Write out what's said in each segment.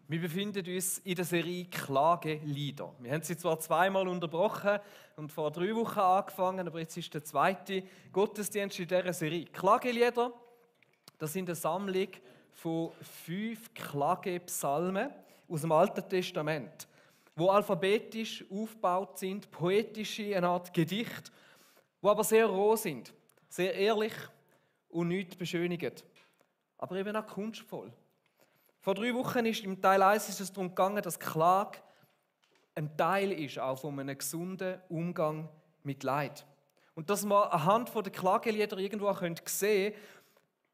Wir befinden uns in der Serie Klagelieder. Wir haben sie zwar zweimal unterbrochen und vor 3 Wochen angefangen, aber jetzt ist der zweite Gottesdienst in dieser Serie. Klagelieder, das sind eine Sammlung von 5 Klagepsalmen aus dem Alten Testament, die alphabetisch aufgebaut sind, poetische, eine Art Gedicht, die aber sehr roh sind, sehr ehrlich und nichts beschönigen, aber eben auch kunstvoll. Vor 3 Wochen ist im Teil 1 ist es darum gegangen, dass Klage ein Teil ist auch von einem gesunden Umgang mit Leid. Und dass man anhand der Klagelieder irgendwo sehen können,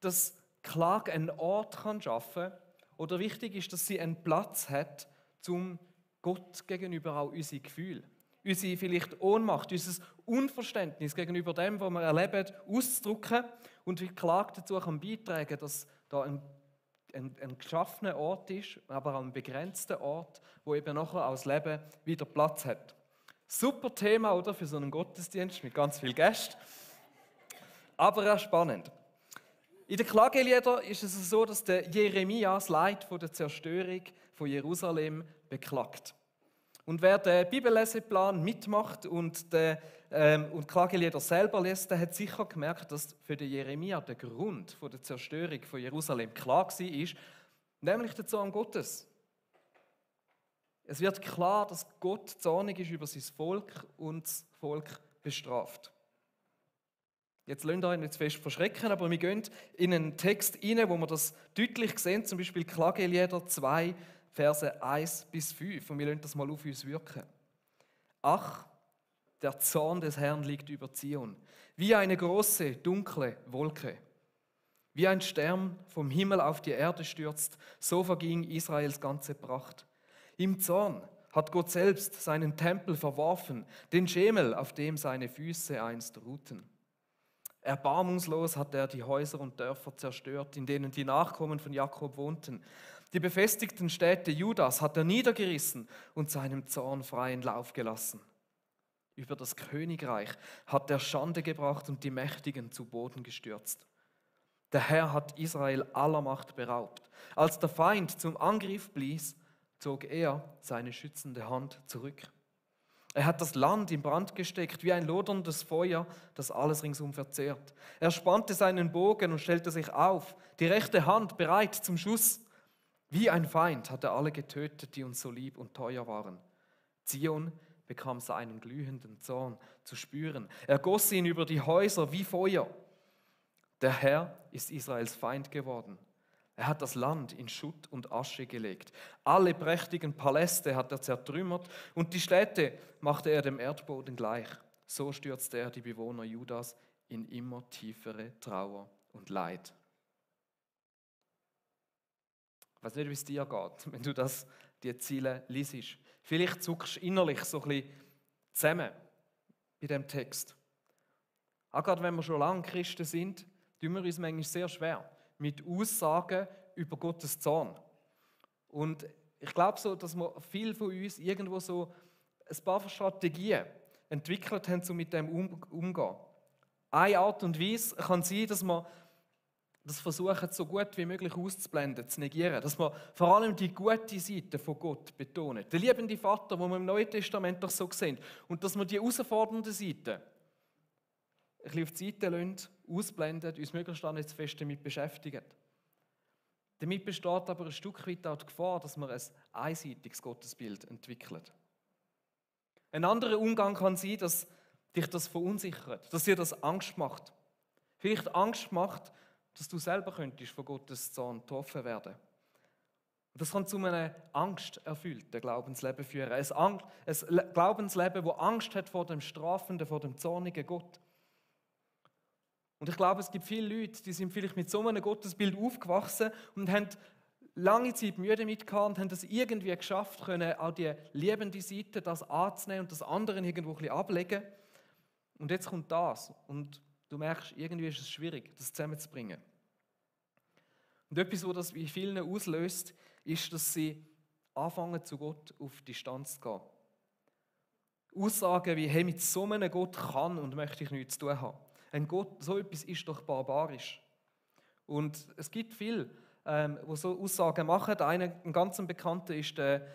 dass Klage einen Ort schaffen kann oder wichtig ist, dass sie einen Platz hat, um Gott gegenüber auch unsere Gefühle, unsere vielleicht Ohnmacht, unser Unverständnis gegenüber dem, was wir erleben, auszudrücken und wie Klage dazu kann beitragen, dass da ein geschaffener Ort ist, aber auch ein begrenzter Ort, wo eben nachher auch das Leben wieder Platz hat. Super Thema, oder, für so einen Gottesdienst mit ganz vielen Gästen, aber auch spannend. In den Klageliedern ist es so, dass der Jeremia das Leid von der Zerstörung von Jerusalem beklagt. Und wer den Bibelleseplan mitmacht und Klagelieder selber liest, der hat sicher gemerkt, dass für den Jeremia der Grund von der Zerstörung von Jerusalem klar war, nämlich der Zorn Gottes. Es wird klar, dass Gott zornig ist über sein Volk und das Volk bestraft. Jetzt lasst euch nicht zu fest verschrecken, aber wir gehen in einen Text rein, wo wir das deutlich sehen, zum Beispiel Klagelieder 2, Verse 1 bis 5. Und wir lassen das mal auf uns wirken. Ach, der Zorn des Herrn liegt über Zion, wie eine große, dunkle Wolke. Wie ein Stern vom Himmel auf die Erde stürzt, so verging Israels ganze Pracht. Im Zorn hat Gott selbst seinen Tempel verworfen, den Schemel, auf dem seine Füße einst ruhten. Erbarmungslos hat er die Häuser und Dörfer zerstört, in denen die Nachkommen von Jakob wohnten. Die befestigten Städte Judas hat er niedergerissen und seinem Zorn freien Lauf gelassen. Über das Königreich hat er Schande gebracht und die Mächtigen zu Boden gestürzt. Der Herr hat Israel aller Macht beraubt. Als der Feind zum Angriff blies, zog er seine schützende Hand zurück. Er hat das Land in Brand gesteckt, wie ein loderndes Feuer, das alles ringsum verzehrt. Er spannte seinen Bogen und stellte sich auf, die rechte Hand bereit zum Schuss. Wie ein Feind hat er alle getötet, die uns so lieb und teuer waren. Zion bekam seinen glühenden Zorn zu spüren. Er goss ihn über die Häuser wie Feuer. Der Herr ist Israels Feind geworden. Er hat das Land in Schutt und Asche gelegt. Alle prächtigen Paläste hat er zertrümmert und die Städte machte er dem Erdboden gleich. So stürzte er die Bewohner Judas in immer tiefere Trauer und Leid. Ich weiß nicht, wie es dir geht, wenn du die Ziele liest. Vielleicht zuckst du innerlich so ein bisschen zusammen bei diesem Text. Auch gerade wenn wir schon lange Christen sind, tun wir uns manchmal sehr schwer mit Aussagen über Gottes Zorn. Und ich glaube so, dass wir viele von uns irgendwo so ein paar Strategien entwickelt haben, um mit dem umzugehen. Eine Art und Weise kann sein, dass wir das versuchen, so gut wie möglich auszublenden, zu negieren. Dass wir vor allem die gute Seite von Gott betonen. Der liebende Vater, den wir im Neuen Testament doch so sehen. Und dass wir die herausfordernde Seite ein bisschen auf die Seite lassen, ausblenden, uns möglichst auch nicht zu fest damit beschäftigen. Damit besteht aber ein Stück weit auch die Gefahr, dass wir ein einseitiges Gottesbild entwickeln. Ein anderer Umgang kann sein, dass dich das verunsichert, dass dir das Angst macht. Vielleicht Angst macht, dass du selber könntest von Gottes Zorn getroffen werden. Und das kann zu einem angsterfüllten Glaubensleben führen. Ein Glaubensleben, das Angst hat vor dem strafenden, vor dem zornigen Gott. Und ich glaube, es gibt viele Leute, die sind vielleicht mit so einem Gottesbild aufgewachsen und haben lange Zeit Mühe damit gehabt und haben es irgendwie geschafft, können auch die liebende Seite, das anzunehmen und das anderen irgendwo ein bisschen ablegen. Und jetzt kommt das und du merkst, irgendwie ist es schwierig, das zusammenzubringen. Und etwas, was das bei vielen auslöst, ist, dass sie anfangen, zu Gott auf Distanz zu gehen. Aussagen wie, hey, mit so einem Gott kann und möchte ich nichts zu tun haben. Ein Gott, so etwas ist doch barbarisch. Und es gibt viele die so Aussagen machen. Ein ganz bekannter ist der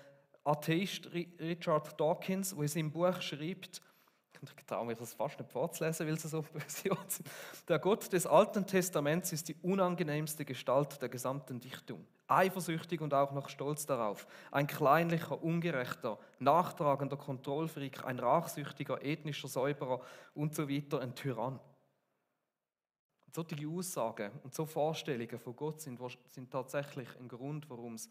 Atheist Richard Dawkins, der in seinem Buch schreibt, ich traue mich das fast nicht vorzulesen, weil es so böse sind. Der Gott des Alten Testaments ist die unangenehmste Gestalt der gesamten Dichtung. Eifersüchtig und auch noch stolz darauf. Ein kleinlicher, ungerechter, nachtragender Kontrollfreak, ein rachsüchtiger, ethnischer Säuberer und so weiter, ein Tyrann. Und solche Aussagen und so Vorstellungen von Gott sind tatsächlich ein Grund, warum es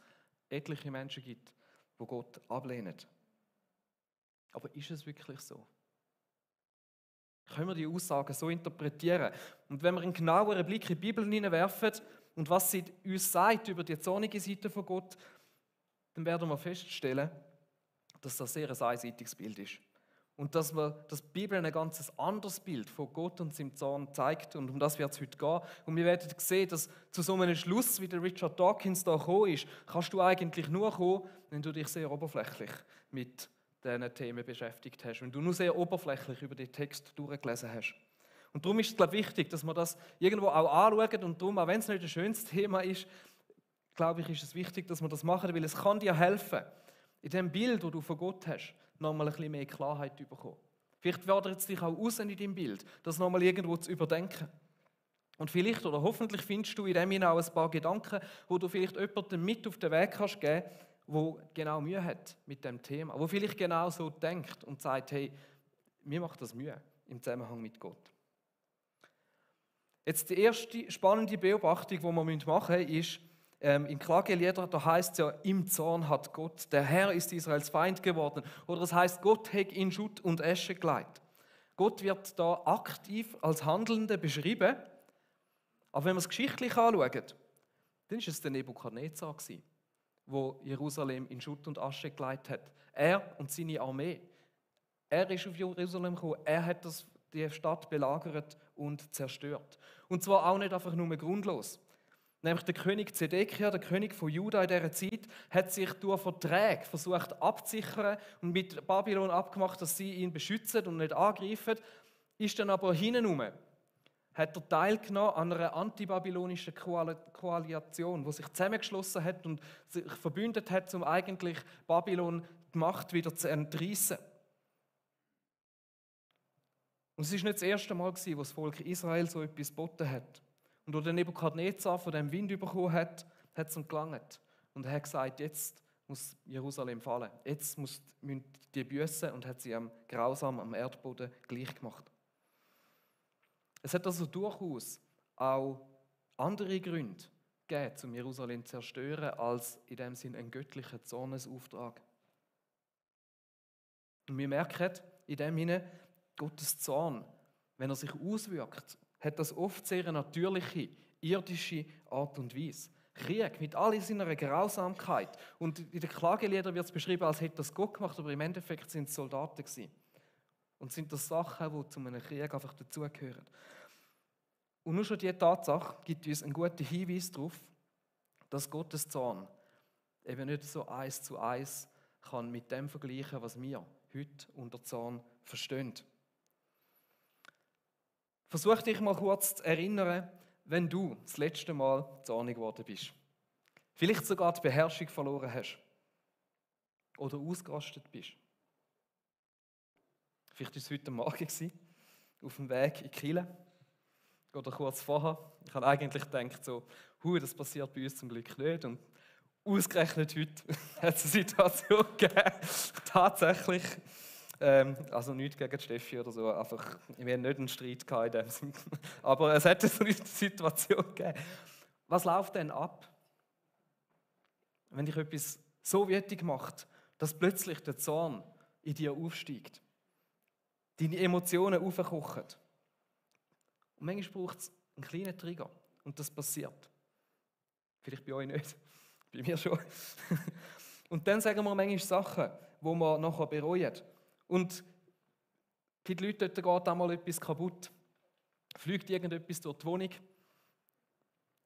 etliche Menschen gibt, die Gott ablehnen. Aber ist es wirklich so? Können wir die Aussagen so interpretieren? Und wenn wir einen genaueren Blick in die Bibel hineinwerfen und was sie uns sagt über die zornige Seite von Gott, dann werden wir feststellen, dass das sehr ein einseitiges Bild ist. Und dass die Bibel ein ganz anderes Bild von Gott und seinem Zorn zeigt. Und um das wird es heute gehen. Und wir werden sehen, dass zu so einem Schluss, wie der Richard Dawkins da gekommen ist, kannst du eigentlich nur kommen, wenn du dich sehr oberflächlich mit diesen Themen beschäftigt hast, wenn du nur sehr oberflächlich über den Text durchgelesen hast. Und darum ist es, glaube ich, wichtig, dass wir das irgendwo auch anschauen und darum, auch wenn es nicht das schönste Thema ist, glaube ich, ist es wichtig, dass wir das machen, weil es kann dir helfen, in dem Bild, das du von Gott hast, nochmal ein bisschen mehr Klarheit zu bekommen. Vielleicht fordert es dich auch raus in deinem Bild, das nochmal irgendwo zu überdenken. Und vielleicht oder hoffentlich findest du in dem auch ein paar Gedanken, wo du vielleicht jemandem mit auf den Weg kannst geben, wo genau Mühe hat mit dem Thema, wo vielleicht genau so denkt und sagt, hey, mir macht das Mühe im Zusammenhang mit Gott. Jetzt die erste spannende Beobachtung, die wir machen müssen, ist, im Klagelieder, da heißt es ja, im Zorn hat Gott, der Herr ist Israels Feind geworden. Oder es heißt, Gott hat in Schutt und Asche gelegt. Gott wird da aktiv als Handelnder beschrieben, aber wenn wir es geschichtlich anschauen, dann ist es der Nebukadnezar gewesen, wo Jerusalem in Schutt und Asche gelegt hat. Er und seine Armee. Er ist auf Jerusalem gekommen, er hat die Stadt belagert und zerstört. Und zwar auch nicht einfach nur grundlos. Nämlich der König Zedekia, der König von Juda in dieser Zeit, hat sich durch Verträge versucht abzusichern und mit Babylon abgemacht, dass sie ihn beschützen und nicht angreifen. Ist dann aber hintenrum, hat er teilgenommen an einer antibabylonischen Koalition, die sich zusammengeschlossen hat und sich verbündet hat, um eigentlich Babylon die Macht wieder zu entreissen. Und es war nicht das erste Mal, wo das Volk Israel so etwas geboten hat. Und als der Nebukadnezar von dem Wind bekommen hat, hat es ihm gelangt. Und er hat gesagt, jetzt muss Jerusalem fallen. Jetzt müssen die büssen und hat sie grausam am Erdboden gleich gemacht. Es hat also durchaus auch andere Gründe gegeben, um Jerusalem zu zerstören, als in dem Sinn einen göttlichen Zornesauftrag. Und wir merken in dem Sinne, Gottes Zorn, wenn er sich auswirkt, hat das oft sehr eine natürliche, irdische Art und Weise. Krieg mit all seiner Grausamkeit. Und in den Klageliedern wird es beschrieben, als hätte das Gott gemacht, aber im Endeffekt sind es Soldaten gewesen. Und sind das Sachen, die zu einem Krieg einfach dazugehören. Und nur schon diese Tatsache gibt uns einen guten Hinweis darauf, dass Gottes Zorn eben nicht so 1:1 kann mit dem vergleichen, was wir heute unter Zorn verstehen. Versuch dich mal kurz zu erinnern, wenn du das letzte Mal zornig geworden bist. Vielleicht sogar die Beherrschung verloren hast. Oder ausgerastet bist. Vielleicht war es heute Morgen auf dem Weg in Kiel. Oder kurz vorher. Ich habe eigentlich gedacht, das passiert bei uns zum Glück nicht. Und ausgerechnet heute hat es eine Situation gegeben. Tatsächlich. Also nichts gegen Steffi oder so. Einfach, wir haben nicht einen Streit gehabt in dem Sinne. Aber es hat so eine Situation gegeben. Was läuft denn ab, wenn dich etwas so wütend macht, dass plötzlich der Zorn in dir aufsteigt? Deine Emotionen aufkochen. Und manchmal braucht es einen kleinen Trigger. Und das passiert. Vielleicht bei euch nicht. Bei mir schon. Und dann sagen wir manchmal Sachen, die wir nachher bereuen. Und für die Leute dort geht einmal etwas kaputt. Fliegt irgendetwas durch die Wohnung.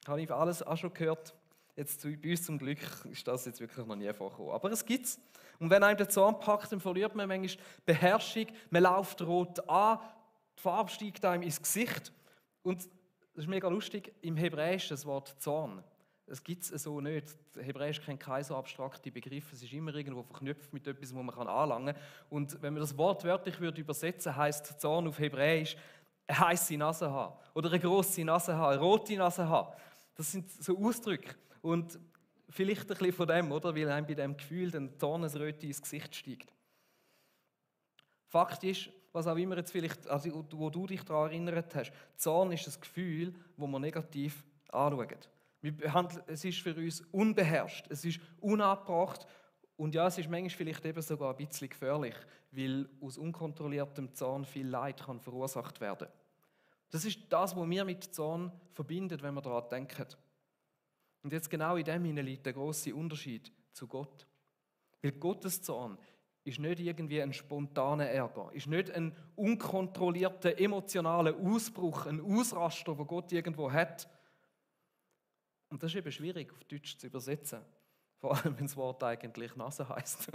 Habe ich alles auch schon gehört. Jetzt bei uns zum Glück ist das jetzt wirklich noch nie vorgekommen. Aber es gibt es. Und wenn einem der Zorn packt, dann verliert man manchmal Beherrschung. Man läuft rot an, die Farbe steigt einem ins Gesicht. Und das ist mega lustig, im Hebräischen das Wort Zorn Es gibt es so nicht. Hebräisch kennt keine so abstrakte Begriffe. Es ist immer irgendwo verknüpft mit etwas, wo man anlangen kann. Und wenn man das Wort wörtlich übersetzen würde, heisst Zorn auf Hebräisch eine heisse Nase haben. Oder eine grosse Nase haben, eine rote Nase haben. Das sind so Ausdrücke. Und vielleicht ein bisschen von dem, oder? Weil einem bei dem Gefühl dann Zornesröte ins Gesicht steigt. Fakt ist, was auch immer jetzt vielleicht, also wo du dich daran erinnert hast, Zorn ist ein Gefühl, das wir negativ anschauen. Es ist für uns unbeherrscht, es ist unabgebracht und ja, es ist manchmal vielleicht eben sogar ein bisschen gefährlich, weil aus unkontrolliertem Zorn viel Leid kann verursacht werden. Das ist das, was wir mit Zorn verbinden, wenn wir daran denken. Und jetzt genau in dem liegt der grosse Unterschied zu Gott. Weil Gottes Zorn ist nicht irgendwie ein spontaner Ärger, ist nicht ein unkontrollierter emotionaler Ausbruch, ein Ausraster, den Gott irgendwo hat. Und das ist eben schwierig auf Deutsch zu übersetzen. Vor allem, wenn das Wort eigentlich Nase heisst.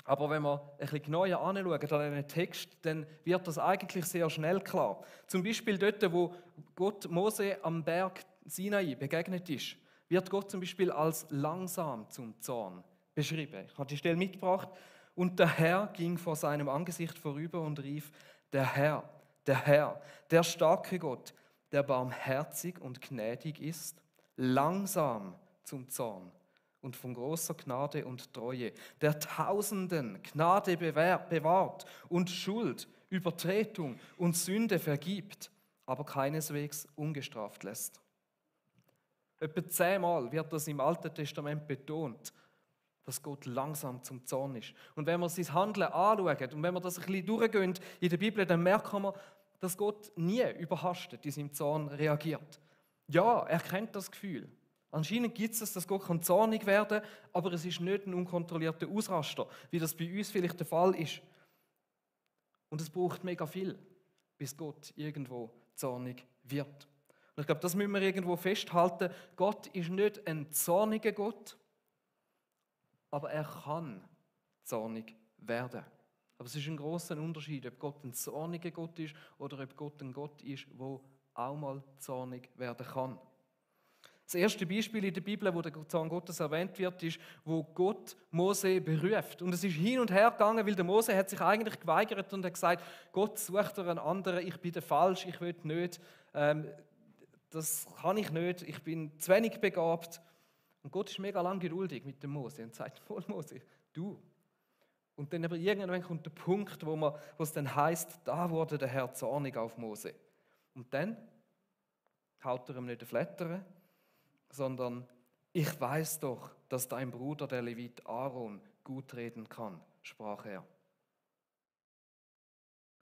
Aber wenn wir ein bisschen genauer anschauen an diesen Text, dann wird das eigentlich sehr schnell klar. Zum Beispiel dort, wo Gott Mose am Berg Sinai begegnet ist, wird Gott zum Beispiel als langsam zum Zorn beschrieben. Ich habe die Stelle mitgebracht. Und der Herr ging vor seinem Angesicht vorüber und rief, der Herr, der starke Gott, der barmherzig und gnädig ist, langsam zum Zorn und von großer Gnade und Treue, der Tausenden Gnade bewahrt und Schuld, Übertretung und Sünde vergibt, aber keineswegs ungestraft lässt. Etwa 10-mal wird das im Alten Testament betont, dass Gott langsam zum Zorn ist. Und wenn wir sein Handeln anschauen und wenn wir das ein bisschen durchgehen in der Bibel, dann merken wir, dass Gott nie überhastet in seinem Zorn reagiert. Ja, er kennt das Gefühl. Anscheinend gibt es, dass Gott zornig werden kann, aber es ist nicht ein unkontrollierter Ausraster, wie das bei uns vielleicht der Fall ist. Und es braucht mega viel, bis Gott irgendwo zornig wird. Und ich glaube, das müssen wir irgendwo festhalten. Gott ist nicht ein zorniger Gott, aber er kann zornig werden. Aber es ist ein grosser Unterschied, ob Gott ein zorniger Gott ist oder ob Gott ein Gott ist, der auch mal zornig werden kann. Das erste Beispiel in der Bibel, wo der Zorn Gottes erwähnt wird, ist, wo Gott Mose beruft. Und es ist hin und her gegangen, weil der Mose hat sich eigentlich geweigert und hat gesagt, Gott sucht einen anderen, ich bin der falsch, ich will nicht, das kann ich nicht, ich bin zu wenig begabt. Und Gott ist mega lang geduldig mit dem Mose und sagt, voll Mose, du. Und dann aber irgendwann kommt der Punkt, wo es dann heisst, da wurde der Herr zornig auf Mose. Und dann haut er ihm nicht den Flattern, sondern ich weiß doch, dass dein Bruder, der Levit Aaron, gut reden kann, sprach er.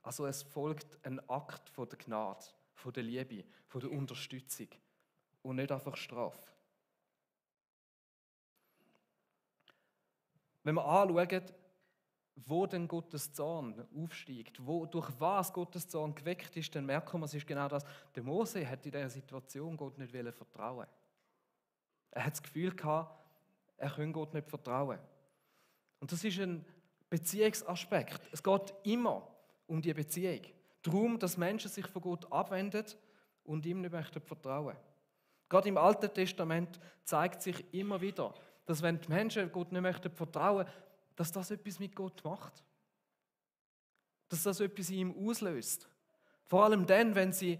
Also es folgt ein Akt von der Gnade, von der Liebe, von der Unterstützung und nicht einfach Strafe. Wenn wir anschauen, wo denn Gottes Zorn aufsteigt, durch was Gottes Zorn geweckt ist, dann merken wir, es ist genau das. Der Mose hat in dieser Situation Gott nicht vertrauen. Er hat das Gefühl gehabt, er könne Gott nicht vertrauen. Und das ist ein Beziehungsaspekt. Es geht immer um die Beziehung. Darum, dass Menschen sich von Gott abwenden und ihm nicht möchten vertrauen. Gerade im Alten Testament zeigt sich immer wieder, dass wenn die Menschen Gott nicht möchten vertrauen, dass das etwas mit Gott macht. Dass das etwas in ihm auslöst. Vor allem dann, wenn sie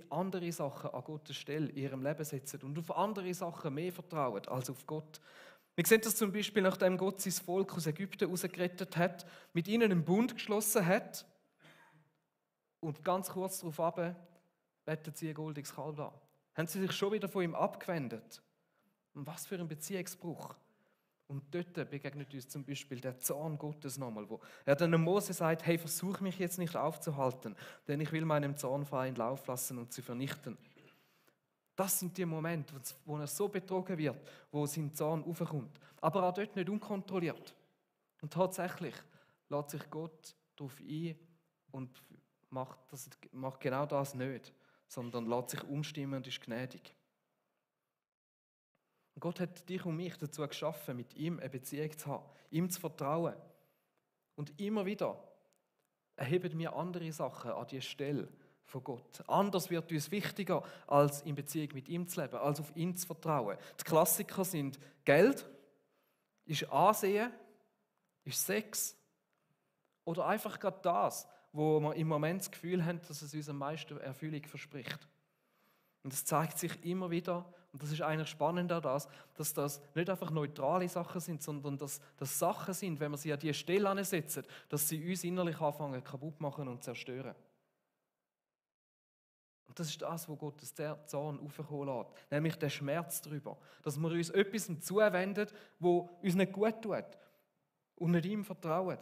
andere Sachen an Gottes Stelle in ihrem Leben setzen und auf andere Sachen mehr vertrauen als auf Gott. Wir sehen das zum Beispiel, nachdem Gott sein Volk aus Ägypten herausgerettet hat, mit ihnen einen Bund geschlossen hat und ganz kurz darauf beten sie ein goldiges Kalb an. Haben sie sich schon wieder von ihm abgewendet. Und was für ein Beziehungsbruch. Und dort begegnet uns zum Beispiel der Zorn Gottes nochmal, wo er dann Mose sagt, hey, versuch mich jetzt nicht aufzuhalten, denn ich will meinem Zorn freien Lauf lassen und sie vernichten. Das sind die Momente, wo er so betrogen wird, wo sein Zorn aufkommt. Aber auch dort nicht unkontrolliert. Und tatsächlich lässt sich Gott darauf ein und macht genau das nicht, sondern lässt sich umstimmen und ist gnädig. Und Gott hat dich und mich dazu geschaffen, mit ihm eine Beziehung zu haben, ihm zu vertrauen. Und immer wieder erheben wir andere Sachen an die Stelle von Gott. Anders wird uns wichtiger, als in Beziehung mit ihm zu leben, als auf ihn zu vertrauen. Die Klassiker sind Geld, ist Ansehen, ist Sex oder einfach gerade das, wo wir im Moment das Gefühl haben, dass es uns am meisten Erfüllung verspricht. Und es zeigt sich immer wieder, und das ist eigentlich spannend an das, dass das nicht einfach neutrale Sachen sind, sondern dass das Sachen sind, wenn wir sie an diese Stelle ansetzen, dass sie uns innerlich anfangen kaputt machen und zerstören. Und das ist das, wo Gottes Zorn aufkommen lässt, nämlich der Schmerz darüber, dass wir uns etwas zuwenden, wo uns nicht gut tut und nicht ihm vertrauen.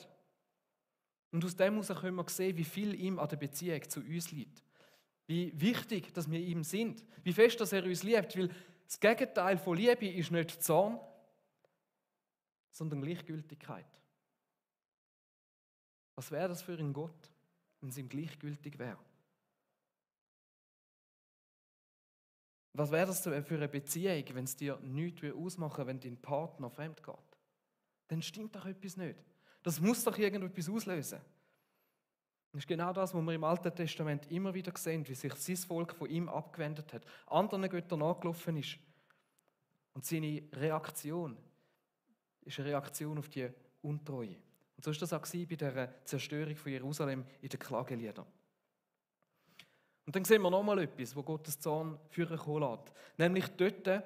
Und aus dem heraus können wir sehen, wie viel ihm an der Beziehung zu uns liegt. Wie wichtig, dass wir ihm sind. Wie fest, dass er uns liebt. Weil das Gegenteil von Liebe ist nicht Zorn, sondern Gleichgültigkeit. Was wäre das für ein Gott, wenn es ihm gleichgültig wäre? Was wäre das für eine Beziehung, wenn es dir nichts ausmachen würde, wenn dein Partner fremd geht? Dann stimmt doch etwas nicht. Das muss doch irgendetwas auslösen. Das ist genau das, was wir im Alten Testament immer wieder sehen, wie sich sein Volk von ihm abgewendet hat, anderen Göttern nachgelaufen ist. Und seine Reaktion ist eine Reaktion auf die Untreue. Und so war das auch bei der Zerstörung von Jerusalem in den Klageliedern. Und dann sehen wir nochmal etwas, wo Gottes Zorn führen lässt. Nämlich dort,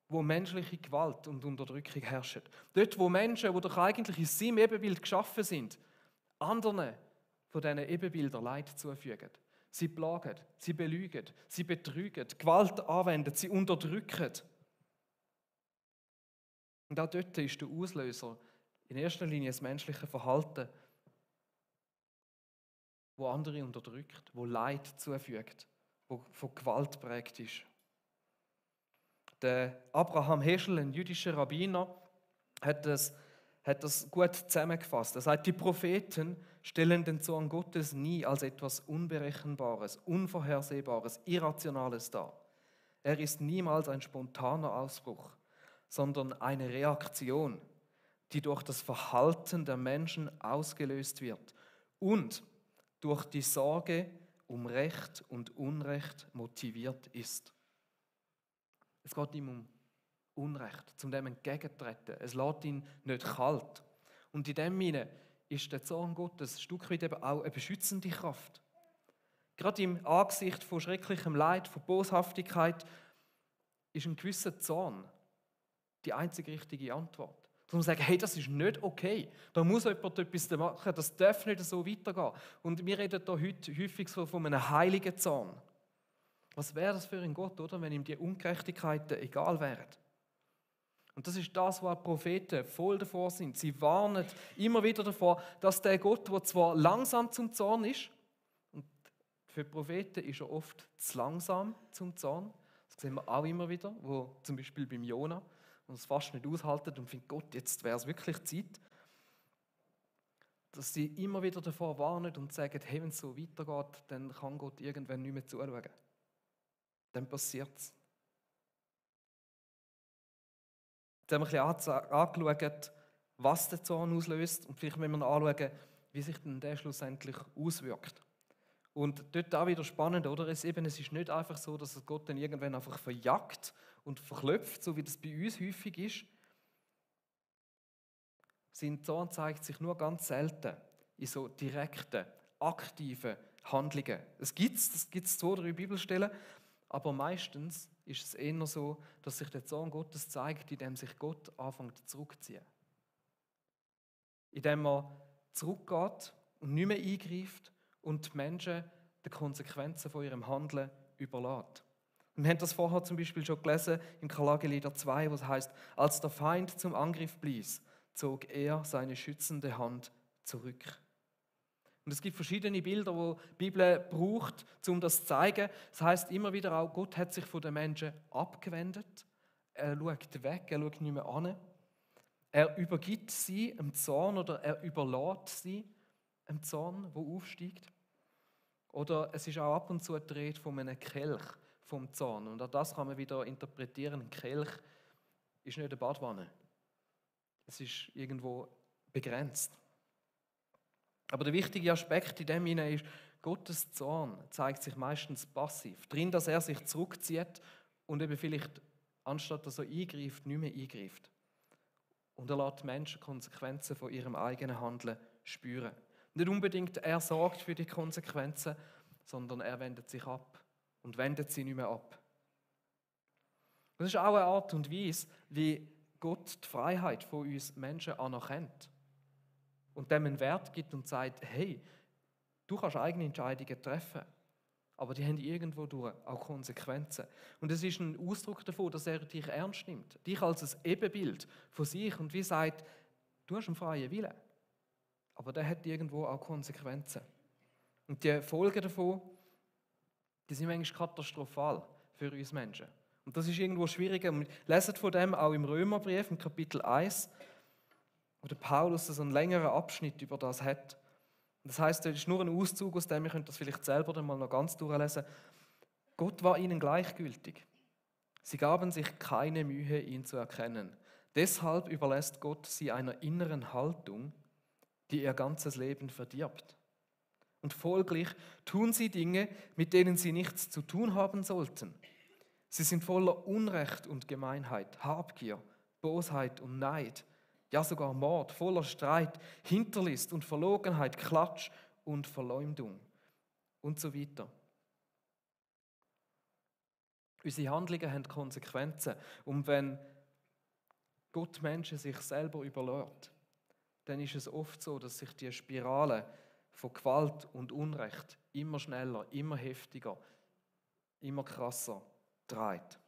wo menschliche Gewalt und Unterdrückung herrschen. Dort, wo Menschen, die doch eigentlich in seinem Ebenbild geschaffen sind, anderen von diesen Ebenbildern Leid zufügen. Sie plagen, sie belügen, sie betrügen, Gewalt anwenden, sie unterdrücken. Und auch dort ist der Auslöser in erster Linie das menschliche Verhalten, wo andere unterdrückt, wo Leid zufügt, wo von Gewalt prägt ist. Der Abraham Heschel, ein jüdischer Rabbiner, hat das gut zusammengefasst. Er sagt, die Propheten stellen den Zorn Gottes nie als etwas Unberechenbares, Unvorhersehbares, Irrationales dar. Er ist niemals ein spontaner Ausbruch, sondern eine Reaktion, die durch das Verhalten der Menschen ausgelöst wird und durch die Sorge um Recht und Unrecht motiviert ist. Es geht ihm um Unrecht, zum dem entgegentreten. Es lässt ihn nicht kalt. Und in dem Sinne ist der Zorn Gottes ein Stück weit eben auch eine beschützende Kraft. Gerade im Angesicht von schrecklichem Leid, von Boshaftigkeit, ist ein gewisser Zorn die einzige richtige Antwort. Da muss man sagen, hey, das ist nicht okay. Da muss jemand etwas machen, das darf nicht so weitergehen. Und wir reden hier heute häufig so von einem heiligen Zorn. Was wäre das für ein Gott, oder, wenn ihm die Ungerechtigkeiten egal wären? Und das ist das, was die Propheten voll davor sind. Sie warnen immer wieder davor, dass der Gott, der zwar langsam zum Zorn ist, und für die Propheten ist er oft zu langsam zum Zorn, das sehen wir auch immer wieder, wo zum Beispiel beim Jona, und es fast nicht aushalten und findet, Gott, jetzt wäre es wirklich Zeit, dass sie immer wieder davor warnen und sagen, hey, wenn es so weitergeht, dann kann Gott irgendwann nicht mehr zuschauen. Dann passiert es. Jetzt haben wir ein bisschen angeschaut, was der Zorn auslöst und vielleicht müssen wir anschauen, wie sich denn der schlussendlich auswirkt. Und dort auch wieder spannend, oder? Es ist nicht einfach so, dass es Gott dann irgendwann einfach verjagt und verklopft, so wie das bei uns häufig ist. Sein Zorn zeigt sich nur ganz selten in so direkten, aktiven Handlungen. Das gibt es 2, 3 Bibelstellen, aber meistens ist es eher so, dass sich der Zorn Gottes zeigt, indem sich Gott anfängt zurückzuziehen. Indem er zurückgeht und nicht mehr eingreift und die Menschen die Konsequenzen von ihrem Handeln überlässt. Und wir haben das vorher zum Beispiel schon gelesen im Klagelieder 2, wo es heißt: Als der Feind zum Angriff blies, zog er seine schützende Hand zurück. Und es gibt verschiedene Bilder, die die Bibel braucht, um das zu zeigen. Das heißt immer wieder auch, Gott hat sich von den Menschen abgewendet. Er schaut weg, er schaut nicht mehr an. Er übergibt sie dem Zorn oder er überlässt sie dem Zorn, der aufsteigt. Oder es ist auch ab und zu die Rede von einem Kelch vom Zorn. Und auch das kann man wieder interpretieren. Ein Kelch ist nicht eine Badwanne. Es ist irgendwo begrenzt. Aber der wichtige Aspekt in dem hinein ist, Gottes Zorn zeigt sich meistens passiv. Darin, dass er sich zurückzieht und eben vielleicht, anstatt dass er eingreift, nicht mehr eingreift. Und er lässt Menschen Konsequenzen von ihrem eigenen Handeln spüren. Nicht unbedingt er sorgt für die Konsequenzen, sondern er wendet sich ab und wendet sie nicht mehr ab. Das ist auch eine Art und Weise, wie Gott die Freiheit von uns Menschen anerkennt und dem einen Wert gibt und sagt, hey, du kannst eigene Entscheidungen treffen, aber die haben irgendwo durch auch Konsequenzen. Und es ist ein Ausdruck davon, dass er dich ernst nimmt, dich als ein Ebenbild von sich und wie sagt, du hast einen freien Willen, aber der hat irgendwo auch Konsequenzen. Und die Folgen davon, die sind manchmal katastrophal für uns Menschen. Und das ist irgendwo schwieriger. Wir lesen von dem auch im Römerbrief, im Kapitel 1, wo der Paulus so einen längeren Abschnitt über das hat. Das heißt, das ist nur ein Auszug aus dem, ihr könnt das vielleicht selber dann mal noch ganz durchlesen. Gott war ihnen gleichgültig. Sie gaben sich keine Mühe, ihn zu erkennen. Deshalb überlässt Gott sie einer inneren Haltung, die ihr ganzes Leben verdirbt. Und folglich tun sie Dinge, mit denen sie nichts zu tun haben sollten. Sie sind voller Unrecht und Gemeinheit, Habgier, Bosheit und Neid, ja sogar Mord, voller Streit, Hinterlist und Verlogenheit, Klatsch und Verleumdung und so weiter. Unsere Handlungen haben Konsequenzen. Und wenn Gott Menschen sich selber überlässt, dann ist es oft so, dass sich die Spirale von Gewalt und Unrecht immer schneller, immer heftiger, immer krasser dreht.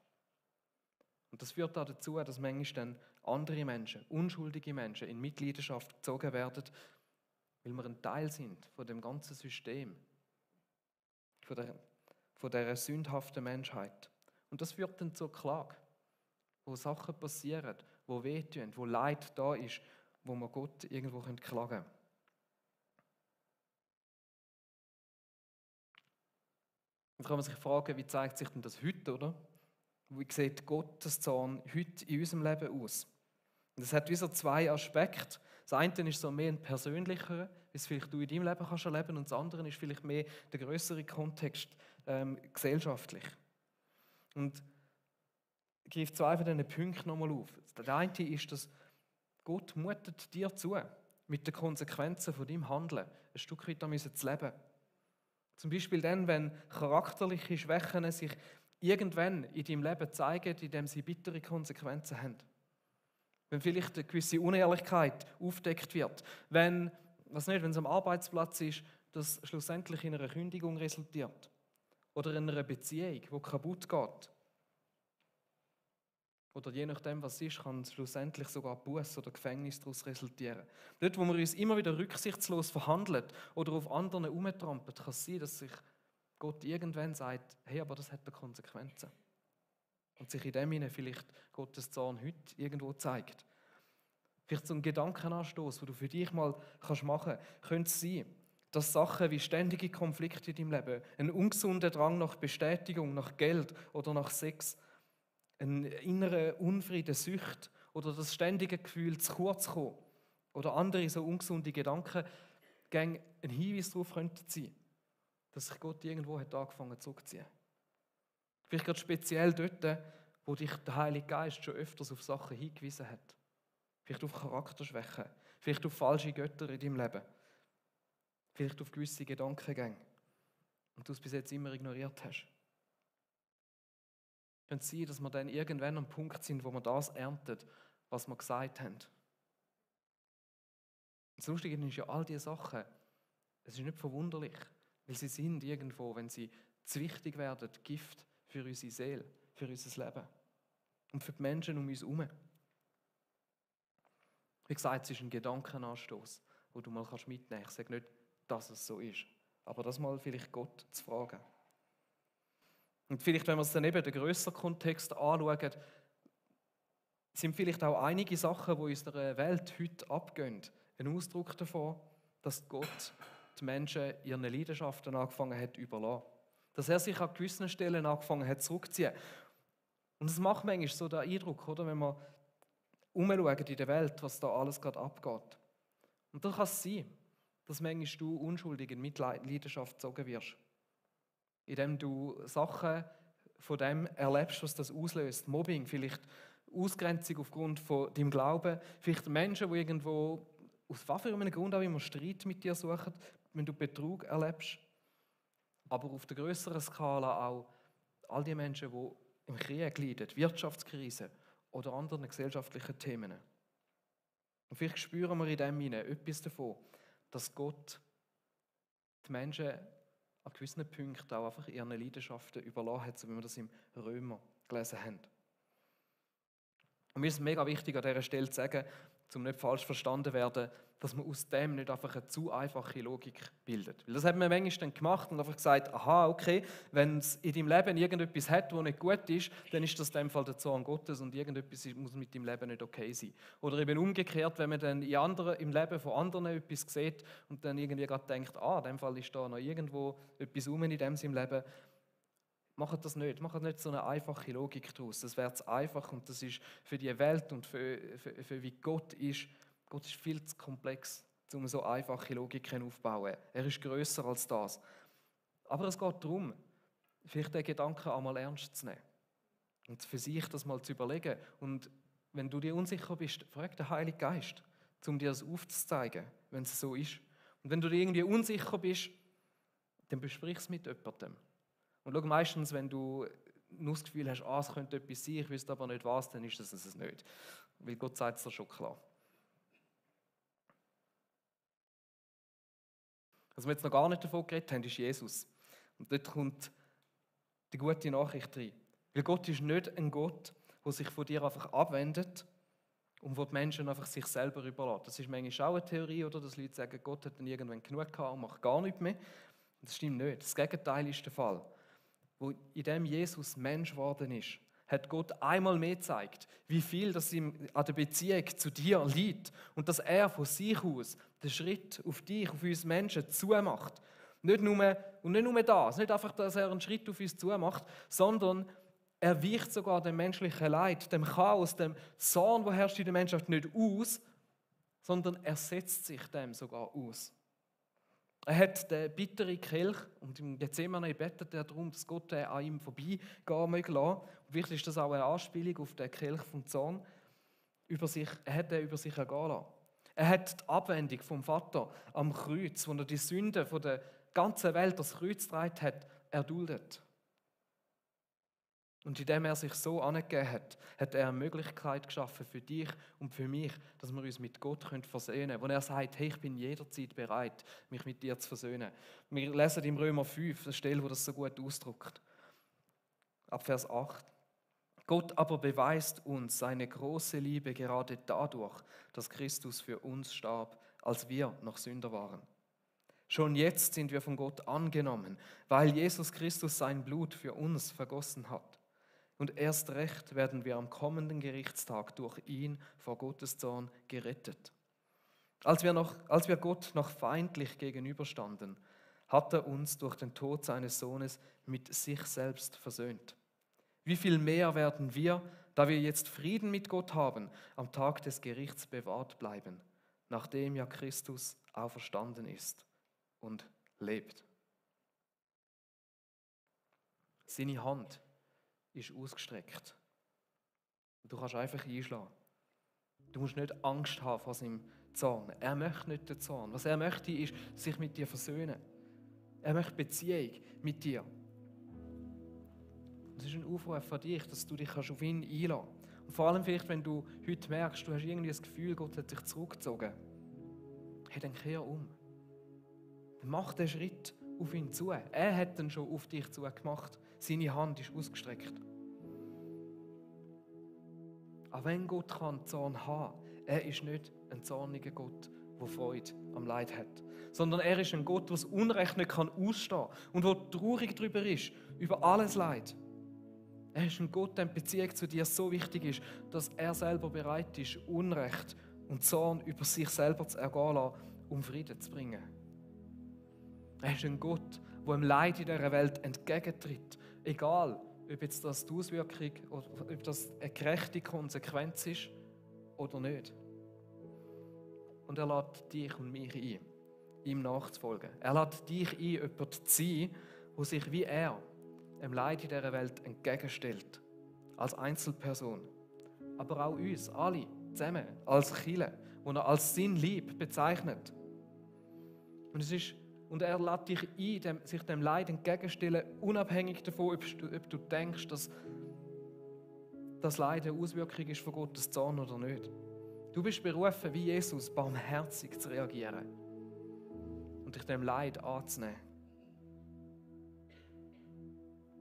Und das führt auch dazu, dass manchmal dann andere Menschen, unschuldige Menschen, in Mitleidenschaft gezogen werden, weil wir ein Teil sind von dem ganzen System, von dieser sündhaften Menschheit. Und das führt dann zur Klage, wo Sachen passieren, wo wehtun, wo Leid da ist, wo man Gott irgendwo klagen können. Dann kann man sich fragen, wie zeigt sich denn das heute, oder? Wie sieht Gottes Zorn heute in unserem Leben aus? Und es hat wie so zwei Aspekte. Das eine ist so mehr ein persönlicher, wie es vielleicht du in deinem Leben kannst erleben, und das andere ist vielleicht mehr der größere Kontext gesellschaftlich. Und ich greife zwei von diesen Punkten nochmal auf. Der eine ist, dass Gott mutet dir zu, mit den Konsequenzen von deinem Handeln ein Stück weit zu leben. Zum Beispiel dann, wenn charakterliche Schwächen sich irgendwann in deinem Leben zeigen, indem sie bittere Konsequenzen haben. Wenn vielleicht eine gewisse Unehrlichkeit aufgedeckt wird. Wenn es am Arbeitsplatz ist, das schlussendlich in einer Kündigung resultiert. Oder in einer Beziehung, die kaputt geht. Oder je nachdem, was es ist, kann schlussendlich sogar Buß oder Gefängnis daraus resultieren. Dort, wo wir uns immer wieder rücksichtslos verhandeln oder auf anderen herumtrampeln, kann es sein, dass sich Gott irgendwann sagt, hey, aber das hat Konsequenzen. Und sich in dem Sinne vielleicht Gottes Zorn heute irgendwo zeigt. Vielleicht so ein Gedankenanstoß, den du für dich mal machen kannst, könnte es sein, dass Sachen wie ständige Konflikte in deinem Leben, ein ungesunder Drang nach Bestätigung, nach Geld oder nach Sex, ein innerer Unfrieden, Sucht oder das ständige Gefühl, zu kurz zu kommen oder andere so ungesunde Gedanken, ein Hinweis darauf könnte sein, dass sich Gott irgendwo hat angefangen zurückzuziehen. Vielleicht gerade speziell dort, wo dich der Heilige Geist schon öfters auf Sachen hingewiesen hat. Vielleicht auf Charakterschwächen, vielleicht auf falsche Götter in deinem Leben, vielleicht auf gewisse Gedankengänge und du es bis jetzt immer ignoriert hast. Es könnte sein, dass wir dann irgendwann am Punkt sind, wo wir das erntet, was wir gesagt haben. Das Lustige ist ja, all diese Sachen, es ist nicht verwunderlich, weil sie sind irgendwo, wenn sie zu wichtig werden, Gift für unsere Seele, für unser Leben und für die Menschen um uns herum. Wie gesagt, es ist ein Gedankenanstoß, den du mal mitnehmen kannst. Ich sage nicht, dass es so ist, aber das mal vielleicht Gott zu fragen. Und vielleicht, wenn wir es dann eben den grösseren Kontext anschauen, sind vielleicht auch einige Sachen, die in unserer Welt heute abgehen, ein Ausdruck davon, dass Gott die Menschen ihren Leidenschaften angefangen hat zu überlassen. Dass er sich an gewissen Stellen angefangen hat zurückzuziehen. Und es macht manchmal so den Eindruck, oder, wenn wir umschauen in der Welt, was da alles gerade abgeht. Und dann kann es sein, dass manchmal du unschuldig in Mitleidenschaft gezogen wirst. Indem du Sachen von dem erlebst, was das auslöst. Mobbing, vielleicht Ausgrenzung aufgrund von deinem Glauben. Vielleicht Menschen, die irgendwo, aus was für einem Grund auch immer, Streit mit dir suchen, wenn du Betrug erlebst. Aber auf der grösseren Skala auch all die Menschen, die im Krieg leiden, Wirtschaftskrise oder anderen gesellschaftlichen Themen. Und vielleicht spüren wir in dem hinein etwas davon, dass Gott die Menschen an gewissen Punkten auch einfach ihren Leidenschaften überlassen hat, so wie wir das im Römer gelesen haben. Und mir ist es mega wichtig, an dieser Stelle zu sagen, um nicht falsch verstanden zu werden, dass man aus dem nicht einfach eine zu einfache Logik bildet. Weil das hat man manchmal dann gemacht und einfach gesagt, aha, okay, wenn es in deinem Leben irgendetwas hat, was nicht gut ist, dann ist das in dem Fall der Zorn Gottes und irgendetwas muss mit deinem Leben nicht okay sein. Oder eben umgekehrt, wenn man dann im Leben von anderen etwas sieht und dann irgendwie gerade denkt, in dem Fall ist da noch irgendwo etwas in dem seinem Leben, macht das nicht. Macht nicht so eine einfache Logik daraus. Das wäre zu einfach und das ist für die Welt und für wie Gott ist viel zu komplex, um so einfache Logiken aufzubauen. Er ist grösser als das. Aber es geht darum, vielleicht den Gedanken einmal ernst zu nehmen und für sich das mal zu überlegen. Und wenn du dir unsicher bist, frag den Heiligen Geist, um dir das aufzuzeigen, wenn es so ist. Und wenn du dir irgendwie unsicher bist, dann besprich es mit jemandem. Und schau, meistens, wenn du nur das Gefühl hast, es könnte etwas sein, ich wüsste aber nicht was, dann ist es nicht. Weil Gott sagt es dir schon klar. Was wir jetzt noch gar nicht davon geredet haben, ist Jesus. Und dort kommt die gute Nachricht rein. Weil Gott ist nicht ein Gott, der sich von dir einfach abwendet und wo die Menschen einfach sich selber überlassen. Das ist manchmal auch eine Theorie, oder? Dass Leute sagen, Gott hat dann irgendwann genug gehabt und macht gar nichts mehr. Das stimmt nicht. Das Gegenteil ist der Fall. Wo in dem Jesus Mensch geworden ist, hat Gott einmal mehr gezeigt, wie viel das ihm an der Beziehung zu dir liegt und dass er von sich aus den Schritt auf dich, auf uns Menschen zumacht. Nicht nur das, nicht einfach, dass er einen Schritt auf uns zumacht, sondern er weicht sogar dem menschlichen Leid, dem Chaos, dem Zorn, der herrscht in der Menschheit, nicht aus, sondern er setzt sich dem sogar aus. Er hat den bitteren Kelch, und im Gethsemane betet er darum, dass Gott an ihm vorbeigehen möge lassen. Und vielleicht ist das auch eine Anspielung auf den Kelch vom Zorn. Er hat den über sich ergehen lassen. Er hat die Abwendung vom Vater am Kreuz, wo er die Sünden von der ganzen Welt das Kreuz getragen hat, erduldet. Und indem er sich so angegeben hat, hat er eine Möglichkeit geschaffen für dich und für mich, dass wir uns mit Gott versöhnen können. Wo er sagt, hey, ich bin jederzeit bereit, mich mit dir zu versöhnen. Wir lesen im Römer 5 eine Stelle, wo das so gut ausdrückt. Ab Vers 8. Gott aber beweist uns seine große Liebe gerade dadurch, dass Christus für uns starb, als wir noch Sünder waren. Schon jetzt sind wir von Gott angenommen, weil Jesus Christus sein Blut für uns vergossen hat. Und erst recht werden wir am kommenden Gerichtstag durch ihn vor Gottes Zorn gerettet. Als wir Gott noch feindlich gegenüberstanden, hat er uns durch den Tod seines Sohnes mit sich selbst versöhnt. Wie viel mehr werden wir, da wir jetzt Frieden mit Gott haben, am Tag des Gerichts bewahrt bleiben, nachdem ja Christus auferstanden ist und lebt. Seine Hand ist ausgestreckt. Du kannst einfach einschlagen. Du musst nicht Angst haben vor seinem Zorn. Er möchte nicht den Zorn. Was er möchte, ist sich mit dir versöhnen. Er möchte Beziehung mit dir. Das ist ein Aufruf für dich, dass du dich auf ihn einlassen kannst. Und vor allem vielleicht, wenn du heute merkst, du hast irgendwie das Gefühl, Gott hat dich zurückgezogen. Hey, dann kehr um. Mach den Schritt auf ihn zu. Er hat dann schon auf dich zugemacht. Seine Hand ist ausgestreckt. Aber wenn Gott Zorn haben kann, er ist nicht ein zorniger Gott, der Freude am Leid hat. Sondern er ist ein Gott, der das Unrecht nicht ausstehen kann und der traurig darüber ist, über alles Leid. Er ist ein Gott, der in Beziehung zu dir so wichtig ist, dass er selber bereit ist, Unrecht und Zorn über sich selber zu ergehen lassen, um Frieden zu bringen. Er ist ein Gott, der im Leid in dieser Welt entgegentritt. Egal, ob jetzt das die Auswirkung oder ob das eine gerechte Konsequenz ist oder nicht. Und er lädt dich und mich ein, ihm nachzufolgen. Er lädt dich ein, jemand zu sein, der sich wie er dem Leid in dieser Welt entgegenstellt. Als Einzelperson. Aber auch uns, alle zusammen, als Kirche, die er als sein Lieb bezeichnet. Und er lädt dich ein, sich dem Leid entgegenzustellen, unabhängig davon, ob du denkst, dass das Leid eine Auswirkung ist von Gottes Zorn oder nicht. Du bist berufen, wie Jesus, barmherzig zu reagieren und dich dem Leid anzunehmen.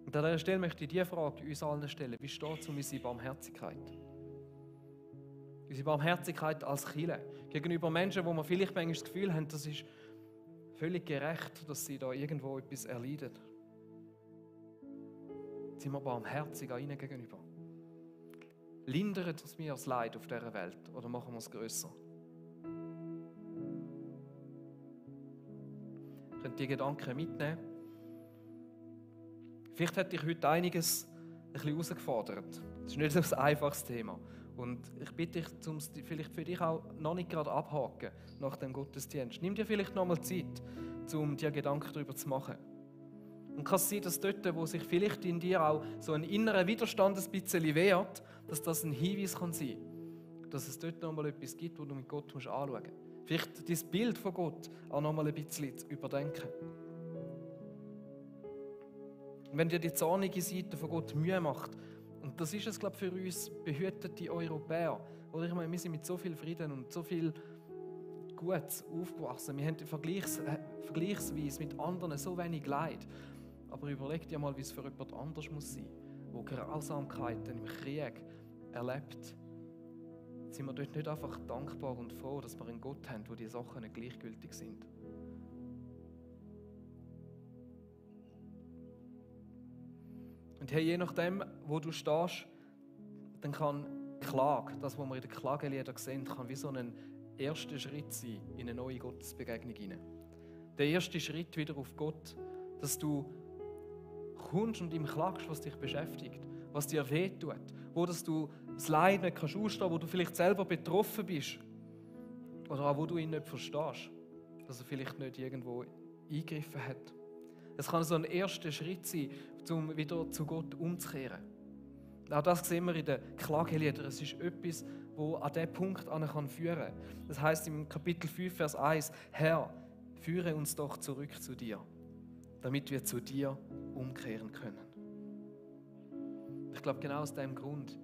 Und an dieser Stelle möchte ich die Frage uns allen stellen: Wie steht es um unsere Barmherzigkeit? Unsere Barmherzigkeit als Kirche gegenüber Menschen, wo wir vielleicht manchmal das Gefühl haben, das ist völlig gerecht, dass sie da irgendwo etwas erleiden. Sind wir barmherzig an ihnen gegenüber? Lindert es mir das Leid auf dieser Welt oder machen wir es grösser? Ihr könnt die Gedanken mitnehmen. Vielleicht hat dich heute einiges ein bisschen herausgefordert. Das ist nicht so ein einfaches Thema. Und ich bitte dich, um es vielleicht für dich auch noch nicht gerade abhaken nach dem Gottesdienst. Nimm dir vielleicht noch mal Zeit, um dir Gedanken darüber zu machen. Und kann es sein, dass dort, wo sich vielleicht in dir auch so ein innerer Widerstand ein bisschen wehrt, dass das ein Hinweis kann sein kann, dass es dort noch mal etwas gibt, wo du mit Gott anschauen musst. Vielleicht dein Bild von Gott auch noch mal ein bisschen zu überdenken. Und wenn dir die zornige Seite von Gott Mühe macht, und das ist es, glaube ich, für uns behütete Europäer, oder ich meine, wir sind mit so viel Frieden und so viel Gutes aufgewachsen, wir haben vergleichsweise mit anderen so wenig Leid. Aber überleg dir mal, wie es für jemand anders muss sein, der Grausamkeiten im Krieg erlebt. Sind wir dort nicht einfach dankbar und froh, dass wir einen Gott haben, wo die Sachen nicht gleichgültig sind? Und hey, je nachdem, wo du stehst, dann kann Klage, das, was wir in den Klageliedern sehen, kann wie so ein erster Schritt sein in eine neue Gottesbegegnung hinein. Der erste Schritt wieder auf Gott, dass du kommst und ihm klagst, was dich beschäftigt, was dir wehtut, wo dass du das Leid nicht kannst ausstehen, wo du vielleicht selber betroffen bist oder auch wo du ihn nicht verstehst, dass er vielleicht nicht irgendwo eingegriffen hat. Es kann so ein erster Schritt sein, um wieder zu Gott umzukehren. Auch das sehen wir in den Klageliedern. Es ist etwas, das an diesen Punkt führen kann. Das heißt im Kapitel 5, Vers 1, Herr, führe uns doch zurück zu dir, damit wir zu dir umkehren können. Ich glaube, genau aus diesem Grund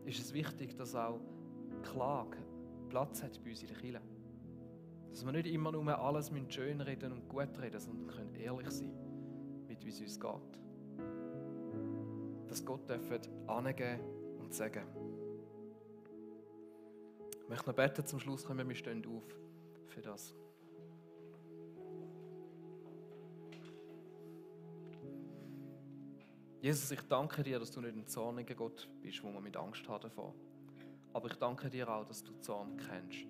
ist es wichtig, dass auch Klage Platz hat bei uns in der Kirche. Dass wir nicht immer nur alles schön reden und gut reden, sondern können ehrlich sein, mit wie es uns geht. Dass Gott angeben und sagen. Ich möchte noch beten, zum Schluss kommen wir stehen auf für das. Jesus, ich danke dir, dass du nicht ein zorniger Gott bist, wo man mit Angst hat davor. Aber ich danke dir auch, dass du Zorn kennst.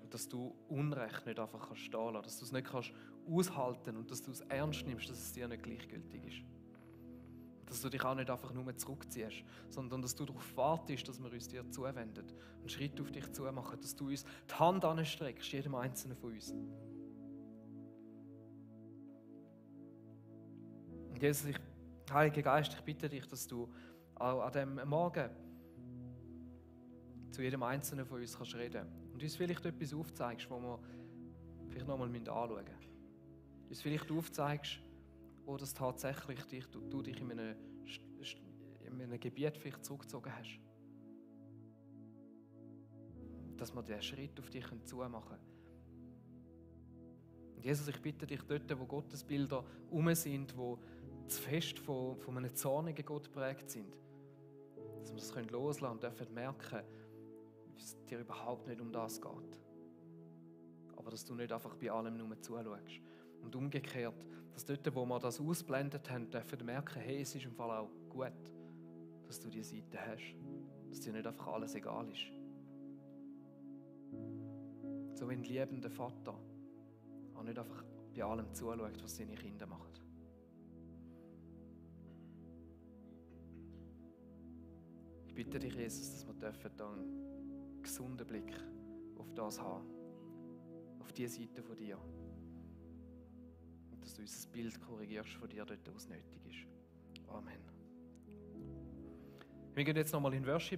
Und dass du Unrecht nicht einfach stehen lassen, dass du es nicht aushalten kannst und dass du es ernst nimmst, dass es dir nicht gleichgültig ist. Dass du dich auch nicht einfach nur zurückziehst, sondern dass du darauf wartest, dass wir uns dir zuwenden, einen Schritt auf dich zu machen, dass du uns die Hand anstreckst, jedem Einzelnen von uns. Und Jesus, Heiliger Geist, ich bitte dich, dass du auch an diesem Morgen zu jedem Einzelnen von uns reden kannst und uns vielleicht etwas aufzeigst, was wir vielleicht nochmal anschauen müssen. Uns vielleicht aufzeigst, wo das tatsächlich du dich in einem Gebiet vielleicht zurückgezogen hast. Dass wir diesen Schritt auf dich zumachen können. Und Jesus, ich bitte dich dort, wo Gottesbilder sind, wo zu fest von einem zornigen Gott geprägt sind, dass wir das loslassen und dürfen merken, dass es dir überhaupt nicht um das geht. Aber dass du nicht einfach bei allem nur zuschaust. Und umgekehrt, dass dort, wo wir das ausblendet haben, dürfen merken, hey, es ist im Fall auch gut, dass du diese Seite hast. Dass dir nicht einfach alles egal ist. So wie ein liebender Vater auch nicht einfach bei allem zuschaut, was seine Kinder machen. Ich bitte dich, Jesus, dass wir da einen gesunden Blick auf das haben. auf diese Seite von dir. Und dass du unser Bild korrigierst von dir dort, wo es nötig ist. Amen. Wir gehen jetzt nochmal in Worship.